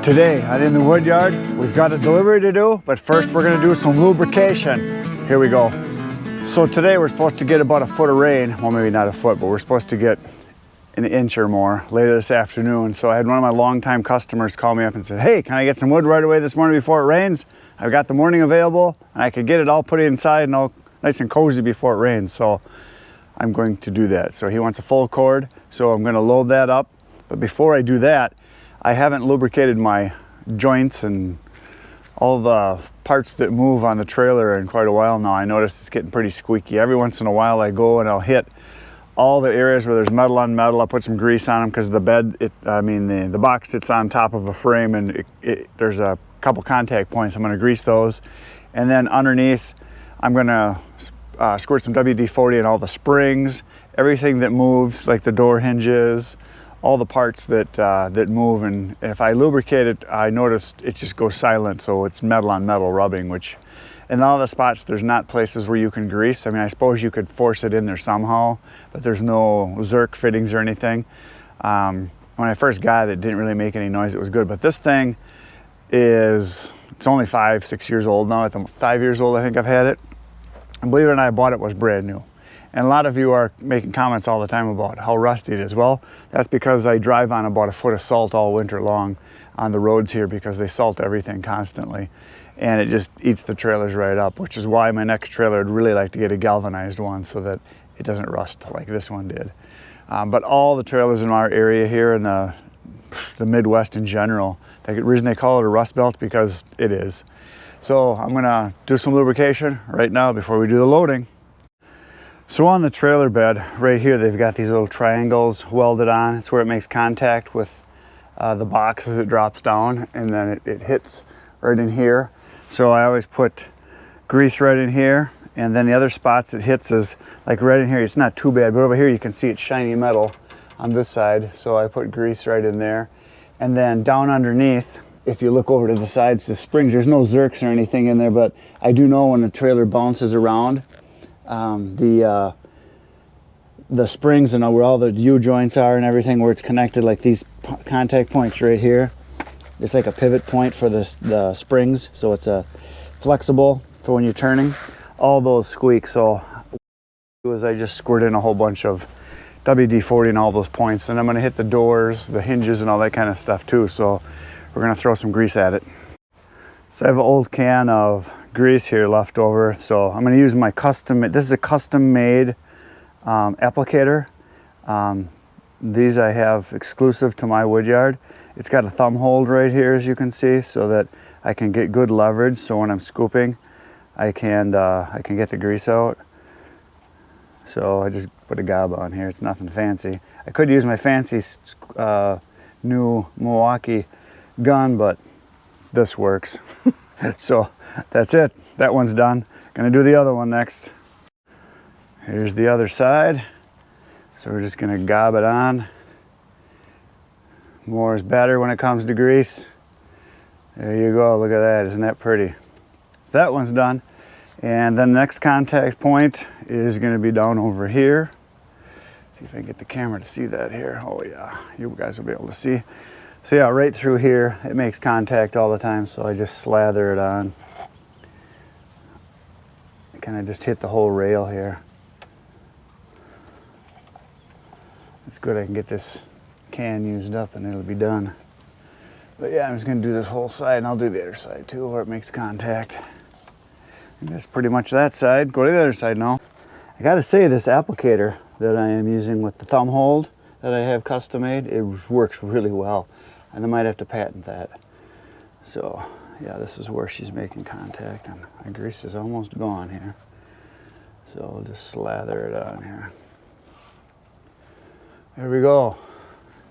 Today, out in the wood yard, we've got a delivery to do, but first we're gonna do some lubrication. Here we go. So today we're supposed to get about a foot of rain. Well, maybe not a foot, but we're supposed to get an inch or more later this afternoon. So I had one of my longtime customers call me up and said, hey, can I get some wood right away this morning before it rains? I've got the morning available and I could get it all put inside and all nice and cozy before it rains. So I'm going to do that. So he wants a full cord, so I'm gonna load that up. But before I do that, I haven't lubricated my joints and all the parts that move on the trailer in quite a while now. I noticed it's getting pretty squeaky. Every once in a while I go and I'll hit all the areas where there's metal on metal. I'll put some grease on them because the bed, the box sits on top of a frame and there's a couple contact points. I'm going to grease those. And then underneath, I'm going to squirt some WD-40 on all the springs, everything that moves, like the door hinges, all the parts that move. And if I lubricate it, I noticed it just goes silent. So it's metal on metal rubbing, which in all the spots, there's not places where you can grease. I mean, I suppose you could force it in there somehow, but there's no Zerk fittings or anything. When I first got it, it didn't really make any noise. It was good, but this thing it's only 5-6 years old now. It's 5 years old, I think I've had it. And believe it or not, I bought it was brand new. And a lot of you are making comments all the time about how rusty it is. Well, that's because I drive on about a foot of salt all winter long on the roads here because they salt everything constantly. And it just eats the trailers right up, which is why my next trailer I'd really like to get a galvanized one so that it doesn't rust like this one did. But all the trailers in our area here in the Midwest in general, the reason they call it a rust belt because it is. So I'm gonna do some lubrication right now before we do the loading. So on the trailer bed right here, they've got these little triangles welded on. It's where it makes contact with the box as it drops down, and then it hits right in here. So I always put grease right in here, and then the other spots it hits is like right in here. It's not too bad, but over here you can see it's shiny metal on this side. So I put grease right in there. And then down underneath, if you look over to the sides, the springs, there's no Zerks or anything in there, but I do know when the trailer bounces around, the springs and where all the U-joints are and everything, where it's connected, like these contact points right here. It's like a pivot point for the springs, so it's flexible for when you're turning. All those squeak, so what I do is I just squirt in a whole bunch of WD-40 in all those points, and I'm gonna hit the doors, the hinges, and all that kind of stuff too, so we're gonna throw some grease at it. So I have an old can of grease here left over, so I'm gonna use my this is a custom-made applicator. These I have exclusive to my wood yard. It's got a thumb hold right here, as you can see, so that I can get good leverage. So when I'm scooping, I can get the grease out. So I just put a gob on here. It's nothing fancy. I could use my fancy new Milwaukee gun, but this works. So that's it. That one's done. Gonna do the other one next. Here's the other side. So we're just gonna gob it on. More is better when it comes to grease. There you go, look at that, isn't that pretty? That one's done. And then the next contact point is gonna be down over here. See if I can get the camera to see that here. Oh yeah, you guys will be able to see. So yeah, right through here, it makes contact all the time, so I just slather it on. I kind of just hit the whole rail here. It's good I can get this can used up and it'll be done. But yeah, I'm just gonna do this whole side, and I'll do the other side too where it makes contact. And that's pretty much that side. Go to the other side now. I gotta say, this applicator that I am using with the thumb hold that I have custom made, it works really well. And I might have to patent that. So yeah, this is where she's making contact, and my grease is almost gone here. So I'll just slather it on here. There we go.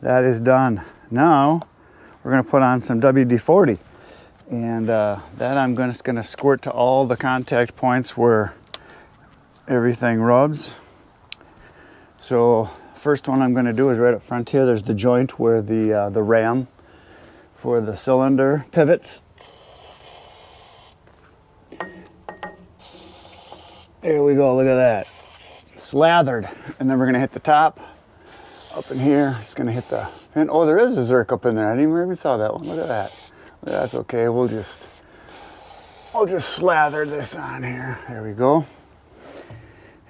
That is done. Now we're gonna put on some WD-40, and that I'm just gonna squirt to all the contact points where everything rubs. So first one I'm gonna do is right up front here. There's the joint where the ram for the cylinder pivots. There we go, look at that. Slathered. And then we're gonna hit the top. up in here. It's gonna hit the, and oh, there is a Zerk up in there. I didn't even saw that one. Look at that. That's okay. I'll just slather this on here. There we go.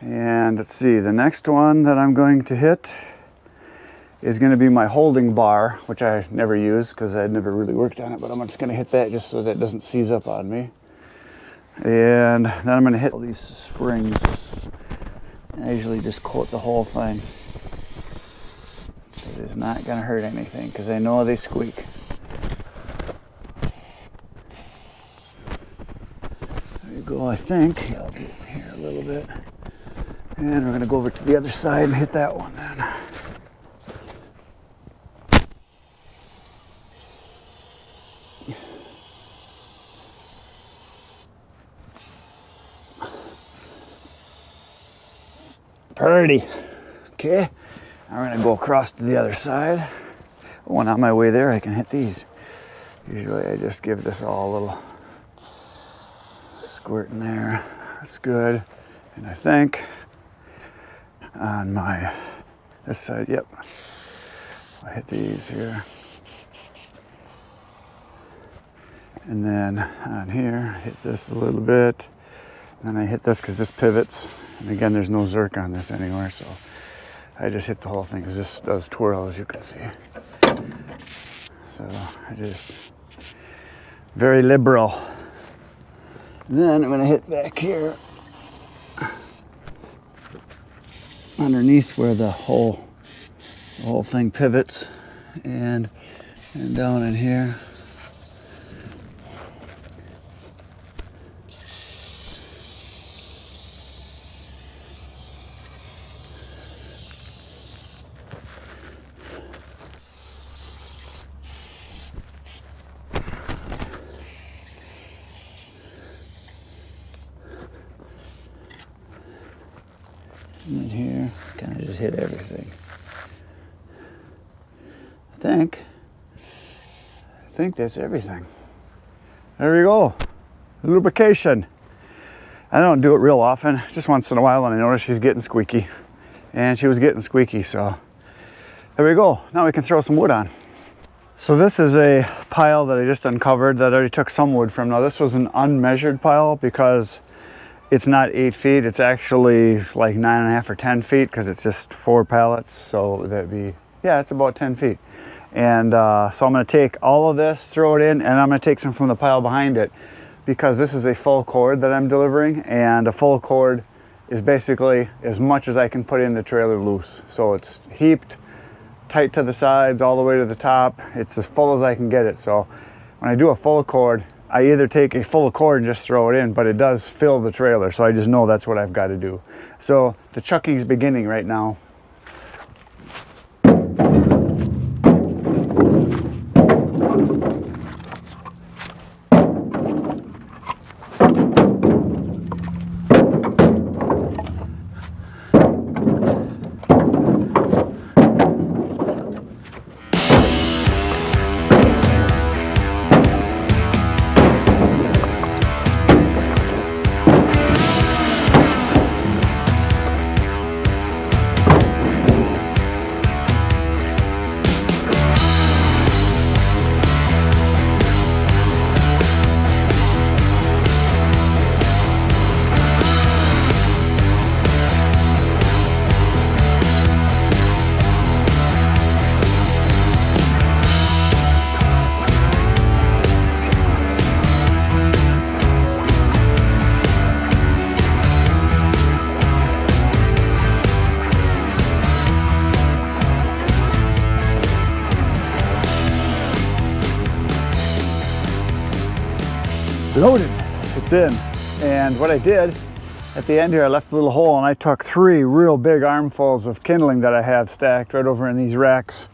And let's see, the next one that I'm going to hit is going to be my holding bar, which I never use because I'd never really worked on it, but I'm just going to hit that just so that it doesn't seize up on me. And then I'm going to hit all these springs. I usually just coat the whole thing. It is not going to hurt anything because I know they squeak. There you go, I think. I'll get here a little bit. And we're going to go over to the other side and hit that one then. Pretty. Okay, I'm going to go across to the other side. When on my way there, I can hit these. Usually I just give this all a little squirt in there. That's good. And I think on my this side, yep, I'll hit these here. And then on here, hit this a little bit. And I hit this because this pivots. And again, there's no Zerk on this anywhere, so I just hit the whole thing because this does twirl, as you can see. So I just, very liberal. And then I'm going to hit back here underneath where the whole thing pivots, and down in here. And then here, kind of just hit everything. I think that's everything. There we go. Lubrication. I don't do it real often, just once in a while, and I notice she's getting squeaky. And she was getting squeaky, so there we go. Now we can throw some wood on. So this is a pile that I just uncovered that I already took some wood from. Now this was an unmeasured pile because it's not 8 feet, it's actually like 9.5 or 10 feet because it's just 4 pallets. So that'd be, yeah, it's about 10 feet. And so I'm gonna take all of this, throw it in, and I'm gonna take some from the pile behind it because this is a full cord that I'm delivering, and a full cord is basically as much as I can put in the trailer loose. So it's heaped tight to the sides all the way to the top. It's as full as I can get it. So when I do a full cord, I either take a full cord and just throw it in, but it does fill the trailer, so I just know that's what I've got to do. So the chucking is beginning right now. Loaded, it's in. And what I did at the end here, I left a little hole and I took 3 real big armfuls of kindling that I have stacked right over in these racks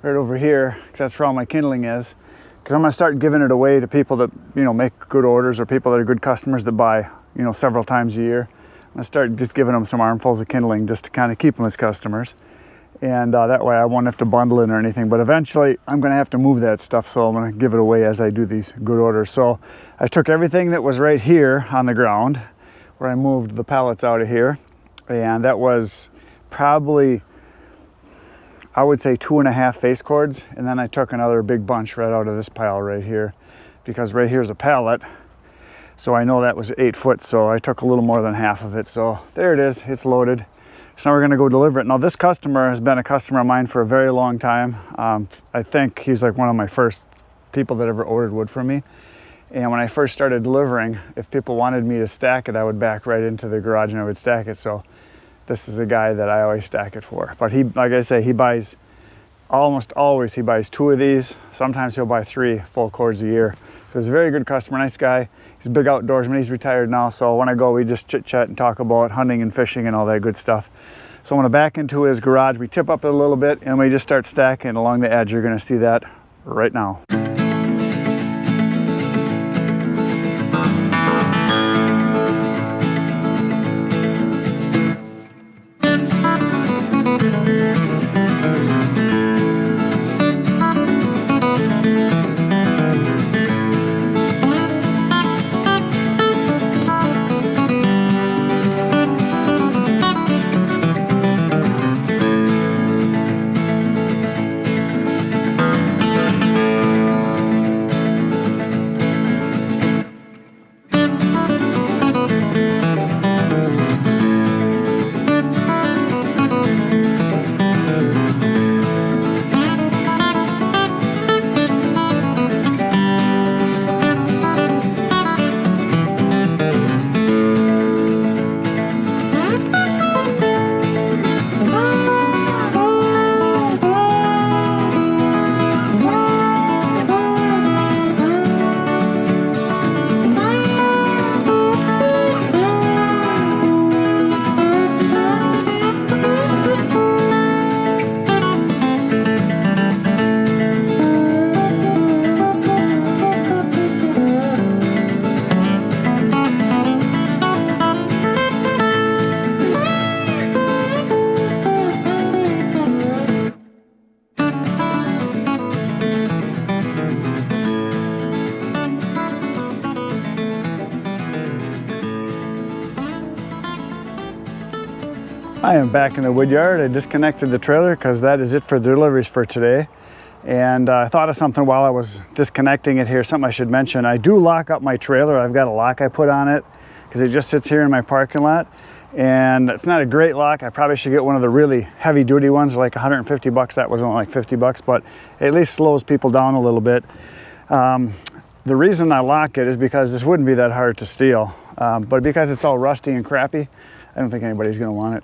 right over here, because that's where all my kindling is. Because I'm going to start giving it away to people that, you know, make good orders, or people that are good customers that buy, you know, several times a year. I'm going to start just giving them some armfuls of kindling just to kind of keep them as customers. And that way I won't have to bundle it or anything. But eventually I'm going to have to move that stuff, so I'm going to give it away as I do these good orders. So I took everything that was right here on the ground, where I moved the pallets out of here. And that was probably I would say 2.5 face cords, and then I took another big bunch right out of this pile right here, because right here's a pallet, so I know that was 8 foot, so I took a little more than half of it. So there it is, it's loaded. So now we're gonna go deliver it. Now this customer has been a customer of mine for a very long time. I think he's like one of my first people that ever ordered wood from me. And when I first started delivering, if people wanted me to stack it, I would back right into the garage and I would stack it. So this is a guy that I always stack it for. But he, like I say, he buys, almost always he buys 2 of these. Sometimes he'll buy 3 full cords a year. So he's a very good customer, nice guy. He's a big outdoorsman, he's retired now. So when I go, we just chit chat and talk about hunting and fishing and all that good stuff. So I'm gonna back into his garage, we tip up it a little bit and we just start stacking along the edge. You're gonna see that right now. I am back in the wood yard. I disconnected the trailer because that is it for the deliveries for today. And I thought of something while I was disconnecting it here, something I should mention. I do lock up my trailer. I've got a lock I put on it because it just sits here in my parking lot. And it's not a great lock. I probably should get one of the really heavy duty ones, like 150 bucks. That was only like 50 bucks, but it at least slows people down a little bit. The reason I lock it is because this wouldn't be that hard to steal. But because it's all rusty and crappy, I don't think anybody's gonna want it.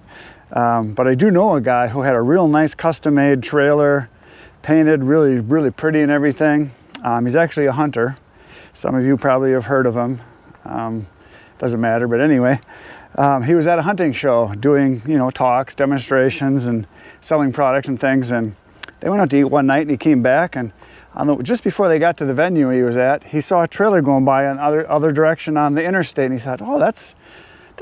But I do know a guy who had a real nice custom-made trailer, painted really, really pretty and everything. He's actually a hunter. Some of you probably have heard of him. Doesn't matter, but anyway. He was at a hunting show doing, you know, talks, demonstrations, and selling products and things. And they went out to eat one night and he came back, and just before they got to the venue he was at, he saw a trailer going by on other direction on the interstate, and he thought, oh, that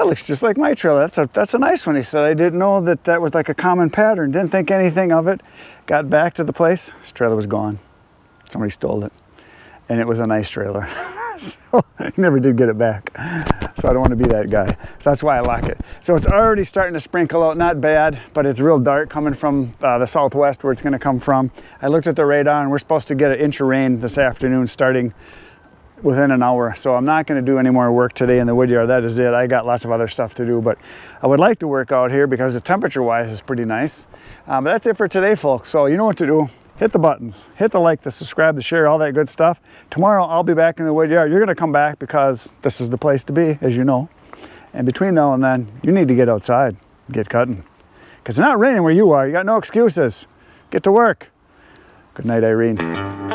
looks just like my trailer. That's a nice one. He said, I didn't know that was like a common pattern. Didn't think anything of it. Got back to the place. His trailer was gone. Somebody stole it. And it was a nice trailer. So he never did get it back. So I don't want to be that guy. So that's why I lock it. So it's already starting to sprinkle out. Not bad, but it's real dark coming from the southwest where it's going to come from. I looked at the radar and we're supposed to get an inch of rain this afternoon starting within an hour. So I'm not going to do any more work today in the wood yard. That is it. I got lots of other stuff to do, but I would like to work out here because the temperature wise is pretty nice. But that's it for today, folks. So you know what to do. Hit the buttons, hit the like, the subscribe, the share, all that good stuff. Tomorrow I'll be back in the wood yard. You're going to come back because this is the place to be, as you know. And between now and then, you need to get outside, get cutting. Because it's not raining where you are. You got no excuses. Get to work. Good night, Irene.